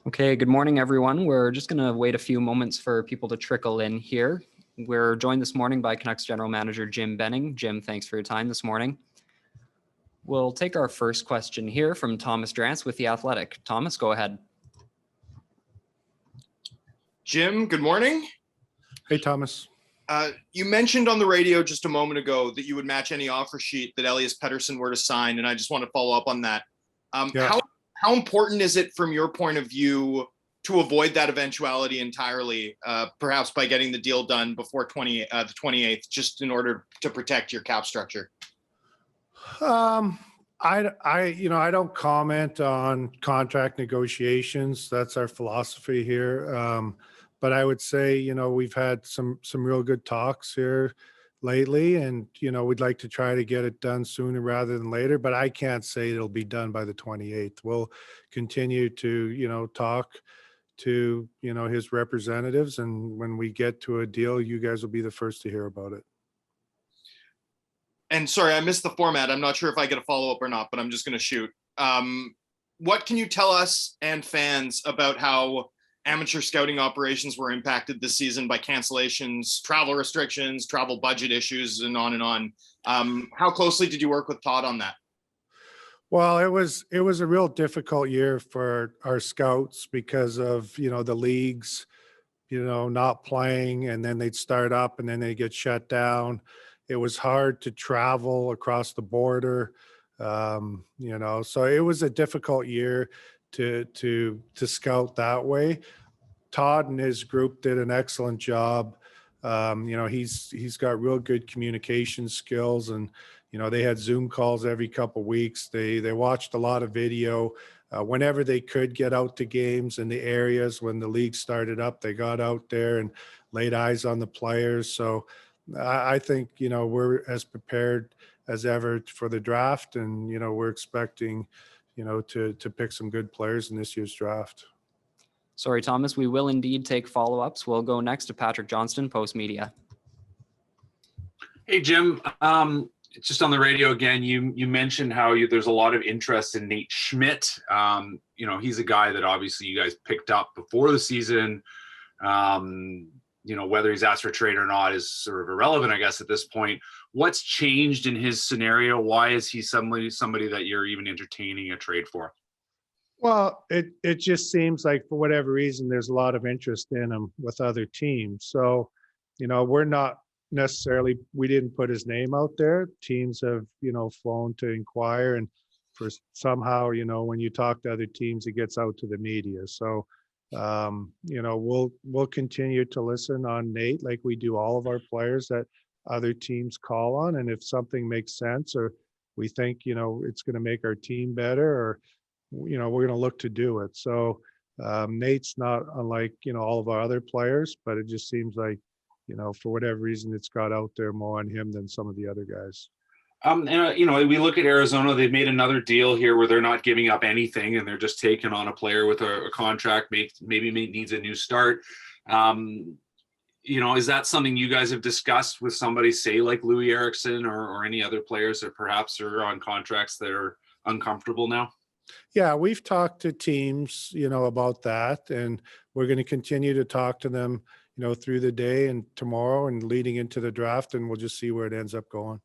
Okay, good morning, everyone. We're just going to wait a few moments for people to trickle in here. We're joined this morning by Canucks General Manager Jim Benning. Jim, thanks for your time this morning. We'll take our first question here from Thomas Drance with The Athletic. Thomas, go ahead. Jim, good morning. Hey, Thomas. You mentioned on the radio just a moment ago that you would match any offer sheet that Elias Pettersson were to sign, and I just want to follow up on that. How important is it from your point of view to avoid that eventuality entirely, perhaps by getting the deal done before the 28th, just in order to protect your cap structure? I don't comment on contract negotiations. That's our philosophy here. But I would say, we've had some real good talks here lately, and, we'd like to try to get it done sooner rather than later, but I can't say it'll be done by the 28th. We'll continue to, talk to, his representatives, and when we get to a deal, you guys will be the first to hear about it. And sorry, I missed the format. I'm not sure if I get a follow-up or not, but I'm just going to shoot. What can you tell us and fans about how amateur scouting operations were impacted this season by cancellations, travel restrictions, travel budget issues, and on and on? How closely did you work with Todd on that? Well, it was a real difficult year for our scouts because of, the leagues, not playing, and then they'd start up and then they get shut down. It was hard to travel across the border, so it was a difficult year to scout that way. Todd and his group did an excellent job. He's got real good communication skills, and they had Zoom calls every couple of weeks. They watched a lot of video. Whenever they could get out to games in the areas when the league started up, they got out there and laid eyes on the players. So I think, we're as prepared as ever for the draft, and, we're expecting, to pick some good players in this year's draft. Sorry, Thomas, we will indeed take follow-ups. We'll go next to Patrick Johnston, Post Media. Hey, Jim. Just on the radio again, you mentioned how there's a lot of interest in Nate Schmidt. He's a guy that obviously you guys picked up before the season. Whether he's asked for trade or not is sort of irrelevant, I guess, at this point. What's changed in his scenario? Why is he somebody that you're even entertaining a trade for? Well, it just seems like for whatever reason, there's a lot of interest in him with other teams. So, we're not necessarily, we didn't put his name out there. Teams have, flown to inquire, and for somehow, when you talk to other teams, it gets out to the media. So, we'll continue to listen on Nate like we do all of our players that other teams call on. And if something makes sense, or we think, it's going to make our team better, or, we're going to look to do it. So Nate's not unlike, all of our other players, but it just seems like, for whatever reason, it's got out there more on him than some of the other guys. We look at Arizona, they've made another deal here where they're not giving up anything and they're just taking on a player with a contract, maybe needs a new start. Is that something you guys have discussed with somebody, say like Louis Eriksson or any other players that perhaps are on contracts that are uncomfortable now? Yeah, we've talked to teams, about that, and we're going to continue to talk to them, through the day and tomorrow and leading into the draft, and we'll just see where it ends up going.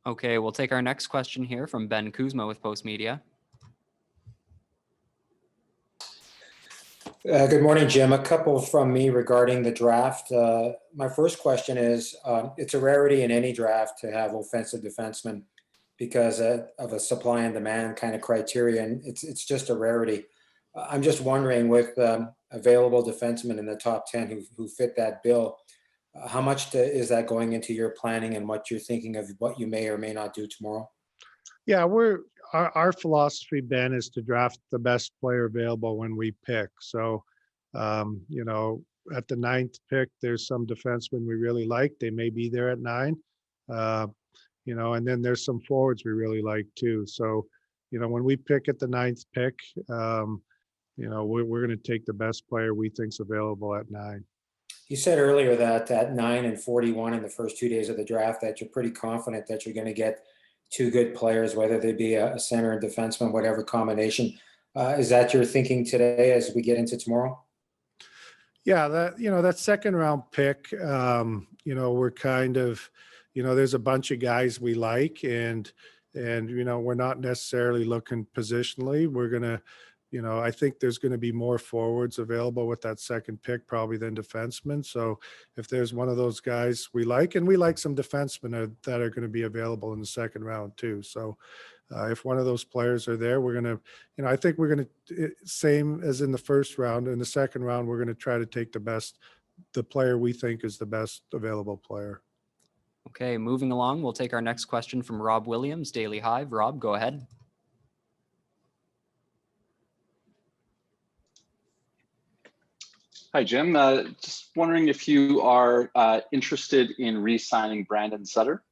Okay, we'll take our next question here from Ben Kuzma with Post Media. Good morning, Jim. A couple from me regarding the draft. My first question is, it's a rarity in any draft to have offensive defensemen because of a supply and demand kind of criterion. It's just a rarity. I'm just wondering, with available defensemen in the top 10 who fit that bill, how much is that going into your planning and what you're thinking of what you may or may not do tomorrow? Yeah, our philosophy, Ben, is to draft the best player available when we pick. So, at the 9th pick, there's some defensemen we really like. They may be there at 9, and then there's some forwards we really like too. So, when we pick at the 9th pick, we're going to take the best player we think's available at 9. You said earlier that at 9 and 41 in the first 2 days of the draft, that you're pretty confident that you're going to get 2 good players, whether they be a center and defenseman, whatever combination. Is that your thinking today as we get into tomorrow? Yeah, that second round pick, we're kind of, there's a bunch of guys we like, and we're not necessarily looking positionally. We're gonna, I think there's going to be more forwards available with that second pick probably than defensemen. So if there's one of those guys we like, and we like some defensemen that are going to be available in the second round too. So if one of those players are there, we're going to, I think we're going to, same as in the first round, in the second round, we're going to try to take the player we think is the best available player. Okay, moving along, we'll take our next question from Rob Williams, Daily Hive. Rob, go ahead. Hi, Jim. Just wondering if you are interested in re-signing Branden Sutter.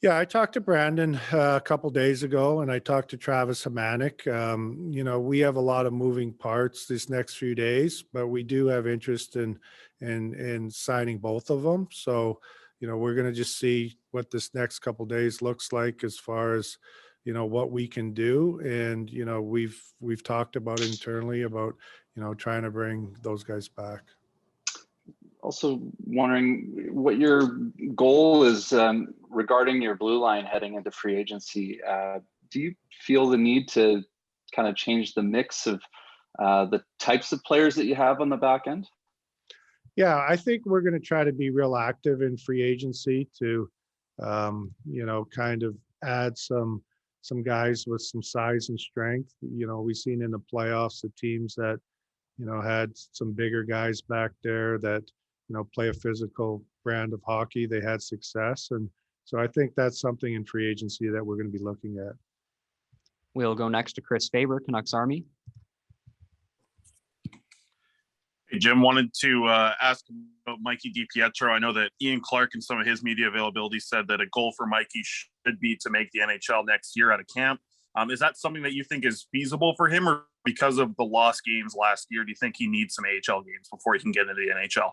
Yeah, I talked to Branden a couple days ago, and I talked to Travis Hamanic. We have a lot of moving parts these next few days, but we do have interest in signing both of them. So, we're going to just see what this next couple days looks like as far as, what we can do. And, we've talked about internally about, trying to bring those guys back. Also wondering what your goal is regarding your blue line heading into free agency. Do you feel the need to kind of change the mix of the types of players that you have on the back end? Yeah, I think we're going to try to be real active in free agency to, kind of add some guys with some size and strength. We've seen in the playoffs the teams that, had some bigger guys back there that, play a physical brand of hockey. They had success. And so I think that's something in free agency that we're going to be looking at. We'll go next to Chris Faber, Canucks Army. Hey, Jim, wanted to ask about Mikey DiPietro. I know that Ian Clark and some of his media availability said that a goal for Mikey should be to make the NHL next year out of camp. Is that something that you think is feasible for him, or because of the lost games last year, do you think he needs some AHL games before he can get into the NHL?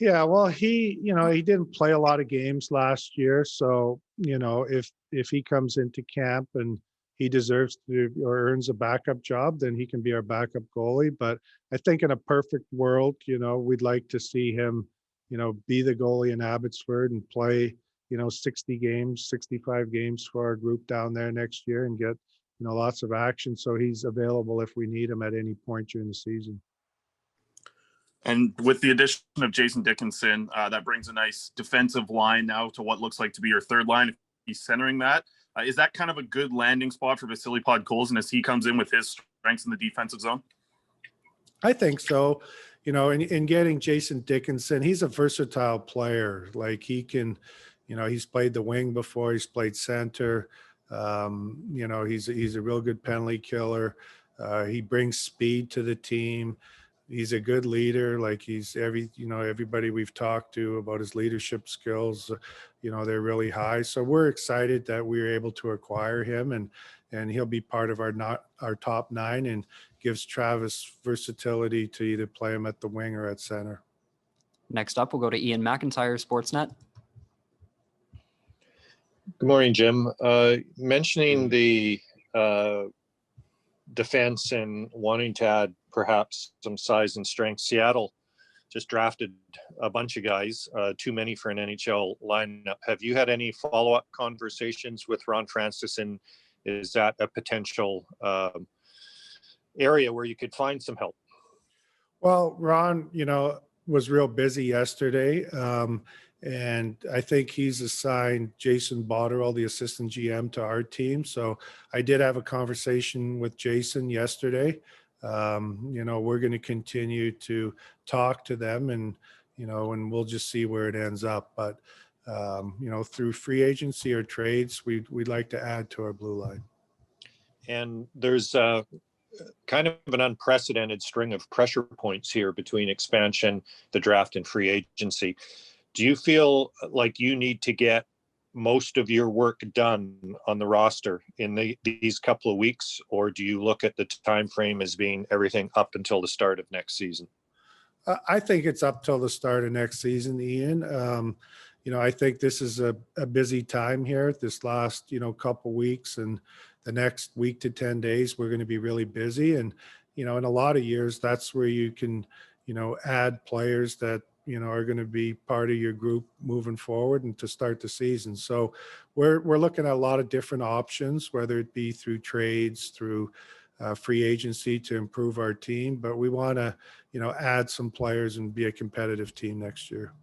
Yeah, well, he didn't play a lot of games last year. So, if he comes into camp and he deserves to or earns a backup job, then he can be our backup goalie. But I think in a perfect world, we'd like to see him, be the goalie in Abbotsford and play, 60 games, 65 games for our group down there next year and get, lots of action. So he's available if we need him at any point during the season. And with the addition of Jason Dickinson, that brings a nice defensive line now to what looks like to be your third line. If he's centering that, is that kind of a good landing spot for Vasily Podkolzin as he comes in with his strengths in the defensive zone? I think so. In getting Jason Dickinson, he's a versatile player. Like he can, he's played the wing before. He's played center. He's a real good penalty killer. He brings speed to the team. He's a good leader. Like he's everybody we've talked to about his leadership skills, they're really high. So we're excited that we were able to acquire him, and he'll be part of our top nine and gives Travis versatility to either play him at the wing or at center. Next up, we'll go to Ian McIntyre, Sportsnet. Good morning, Jim. Mentioning the defense and wanting to add perhaps some size and strength. Seattle just drafted a bunch of guys, too many for an NHL lineup. Have you had any follow-up conversations with Ron Francis, and is that a potential area where you could find some help? Well, Ron, was real busy yesterday. And I think he's assigned Jason Botterill, the assistant GM, to our team. So I did have a conversation with Jason yesterday. We're going to continue to talk to them and we'll just see where it ends up. But, through free agency or trades, we'd like to add to our blue line. And there's kind of an unprecedented string of pressure points here between expansion, the draft, and free agency. Do you feel like you need to get most of your work done on the roster in these couple of weeks, or do you look at the time frame as being everything up until the start of next season? I think it's up till the start of next season, Ian. I think this is a busy time here, this last, couple weeks, and the next week to 10 days, we're going to be really busy. And, in a lot of years, that's where you can, add players that, are going to be part of your group moving forward and to start the season. So we're looking at a lot of different options, whether it be through trades, through free agency to improve our team. But we want to, add some players and be a competitive team next year.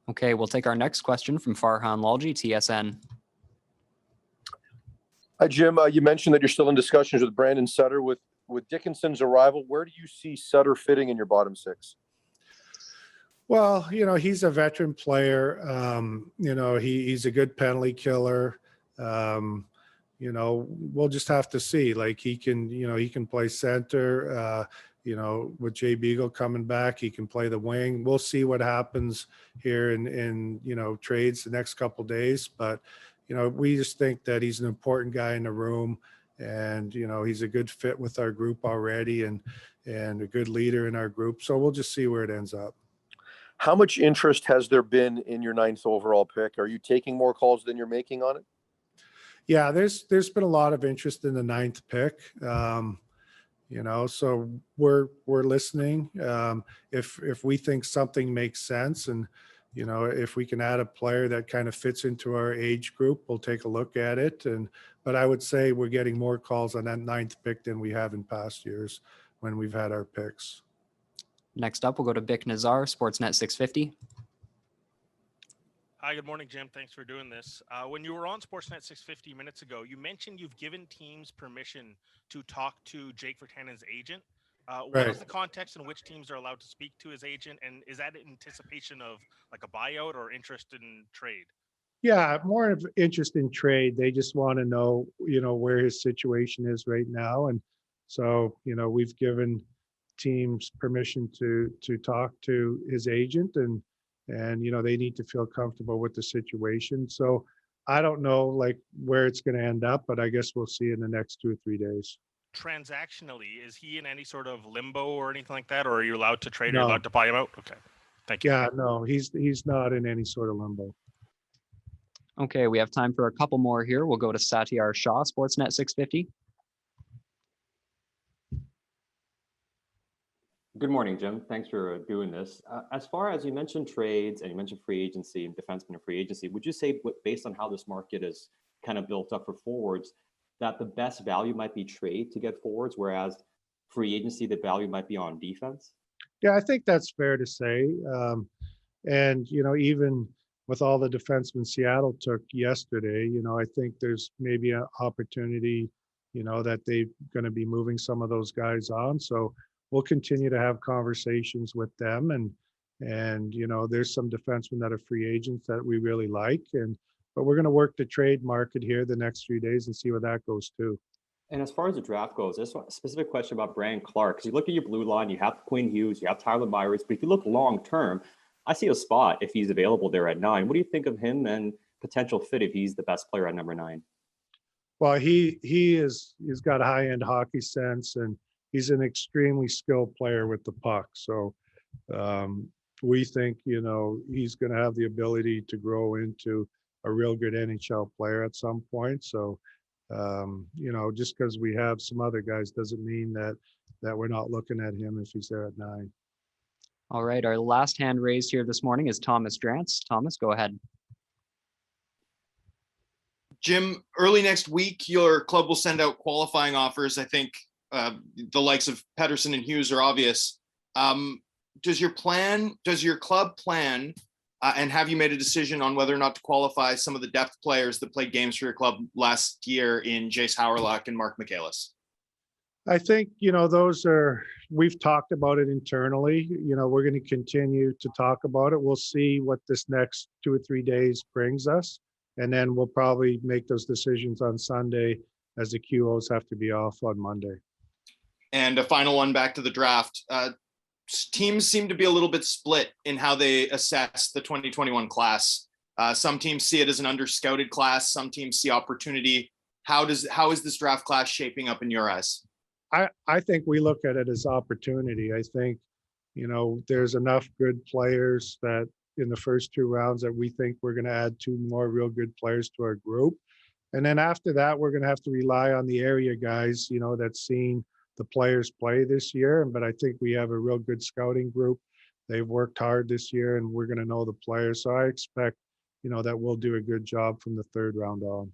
Okay, we'll take our next question from Farhan Lalji, TSN. Hi, Jim. You mentioned that you're still in discussions with Brandon Sutter. With Dickinson's arrival, where do you see Sutter fitting in your bottom six? Well, he's a veteran player. He's a good penalty killer. We'll just have to see. Like he can play center. With Jay Beagle coming back, he can play the wing. We'll see what happens here in trades the next couple of days. But we just think that he's an important guy in the room, and he's a good fit with our group already, and a good leader in our group. So we'll just see where it ends up. How much interest has there been in your 9th overall pick? Are you taking more calls than you're making on it? Yeah, there's been a lot of interest in the 9th pick. So we're listening. If we think something makes sense, and if we can add a player that kind of fits into our age group, we'll take a look at it. But I would say we're getting more calls on that 9th pick than we have in past years when we've had our picks. Next up, we'll go to Bick Nazar, Sportsnet 650. Hi, good morning, Jim. Thanks for doing this. When you were on Sportsnet 650 minutes ago, you mentioned you've given teams permission to talk to Jake Virtanen's agent. What is the context in which teams are allowed to speak to his agent? And is that in anticipation of like a buyout or interest in trade? Yeah, more of interest in trade. They just want to know, where his situation is right now. And so, we've given teams permission to talk to his agent, and they need to feel comfortable with the situation. So I don't know like where it's going to end up, but I guess we'll see in the next 2 or 3 days. Transactionally, is he in any sort of limbo or anything like that, or are you allowed to trade or No. allowed to buy him out? Okay, thank you. Yeah, no, he's not in any sort of limbo. Okay, we have time for a couple more here. We'll go to Satyar Shah, Sportsnet 650. Good morning, Jim. Thanks for doing this. As far as you mentioned trades and you mentioned free agency and defenseman and free agency, would you say, based on how this market is kind of built up for forwards, that the best value might be trade to get forwards, whereas free agency, the value might be on defense? Yeah, I think that's fair to say. And, even with all the defensemen Seattle took yesterday, I think there's maybe an opportunity, that they're going to be moving some of those guys on. So we'll continue to have conversations with them, and there's some defensemen that are free agents that we really like, but we're going to work the trade market here the next 3 days and see where that goes too. And as far as the draft goes, there's a specific question about Branden Clark. Because you look at your blue line, you have Quinn Hughes, you have Tyler Myers, but if you look long term, I see a spot if he's available there at 9. What do you think of him and potential fit if he's the best player at number 9? Well, he's got a high-end hockey sense, and he's an extremely skilled player with the puck. So we think, he's going to have the ability to grow into a real good NHL player at some point. So, just because we have some other guys doesn't mean that we're not looking at him if he's there at 9. All right, our last hand raised here this morning is Thomas Drance. Thomas, go ahead. Jim, early next week, your club will send out qualifying offers. I think the likes of Pettersson and Hughes are obvious. Does your club plan, and have you made a decision on whether or not to qualify some of the depth players that played games for your club last year in Jace Howerlock and Mark Michaelis? I think, we've talked about it internally. We're going to continue to talk about it. We'll see what this next 2 or 3 days brings us. And then we'll probably make those decisions on Sunday, as the QOs have to be off on Monday. And a final one back to the draft. Teams seem to be a little bit split in how they assess the 2021 class. Some teams see it as an under-scouted class. Some teams see opportunity. How is this draft class shaping up in your eyes? I think we look at it as opportunity. I think, there's enough good players that in the first 2 rounds that we think we're going to add 2 more real good players to our group. And then after that, we're going to have to rely on the area guys, you know, that's seen the players play this year. But I think we have a real good scouting group. They've worked hard this year, and we're going to know the players. So I expect, you know, that we'll do a good job from the third round on.